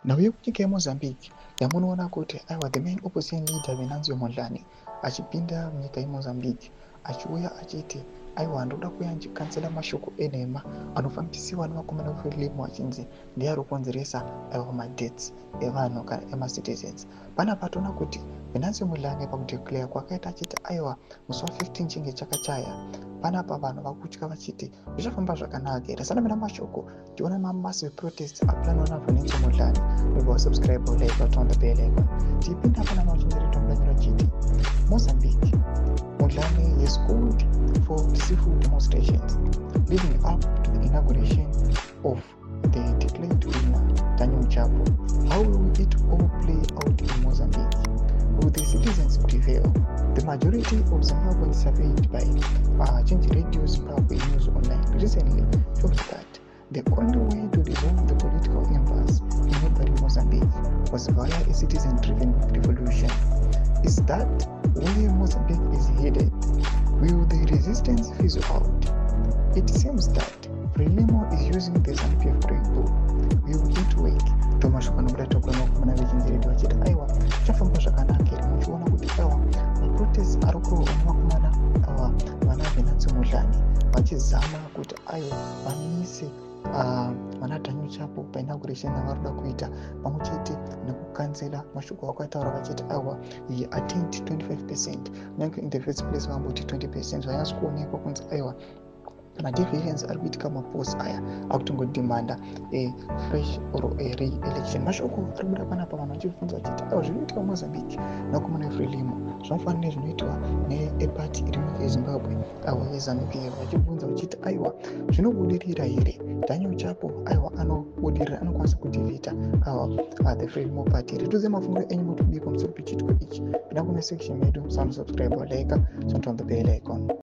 Nauye kunyika yeMozambique yamunoona kuti aiwa the main opposition leader Venancio Mondlane achipinda munyika yeMozambique achiuya achiti aiwa ndoda kuuya ndichikansela mashoko enhema anofambisiwa nevakomana veFrelimo achinzi ndiye ari kukonzeresa aiwa madeaths evanhu kana emacitizens. Panapa toona kuti Venancio Mondlane pakudeclare kwakaita achiti aiwa musi wa15 chinge chakachaya, panapa vanhu vakutya vachiti zvichafamba zvakanaka here. Sanamira mashoko tiona mamassive protests aplanwa naVenancio Mondlane. Subscribe or like or turn the bell icon. Tipinda pana machinjiri tomlanyira chiti Mozambique Mondlane is called for peaceful demonstrations leading up to the inauguration of the declared winner Daniel Chapo. How will it all play out in Mozambique? Will the citizens prevail? The majority of Zimbabweans surveyed by Change Radio Zimbabwe News Online recently showed that the only way to resolve the political impasse in neighboring Mozambique was via a citizen-driven revolution. Is that where Mozambique is headed? Will the resistance fizzle out? It seems that Frelimo is using the ZANU-PF rainbow. Will it work? Thomas Kwanumbrato Kwanumbrato vechinjiriti vachiti aiwa chafamba zvakanaka here. Muchiona kuti aiwa maprotest ari kuonekwa awa vana Venancio Mondlane vachizama kuti aiwa vamise vana Daniel Chapo painauguration yavaroda kuita, pamwe chete nekukansela mashoko akataura vachiti aiwa he attained 25%, nyange in the first place vamboti 20% zvanyatso kuonekwa kunzi aiwa madeviations ari kuitika maposi aya akutongodhimanda fresh or re-election. Mashoko ari kuda panapa vanhu vachibvunza vachiti aiwa zvinoitika muMozambique nakomana Frelimo zvinofanira zvinoitwa neepati iri munyika yeZimbabwe aiwa yeZANU-PF, vachibvunza vachiti aiwa zvinobudirira here. Daniel Chapo aiwa anobudirira, anokwanisa kudhivhita aiwa the Frelimo party. Rituze mafunguro enyu mutibiko musoro pechiitiko ichi. Pinda kune section medu, subscribe or like, turn on the bell icon.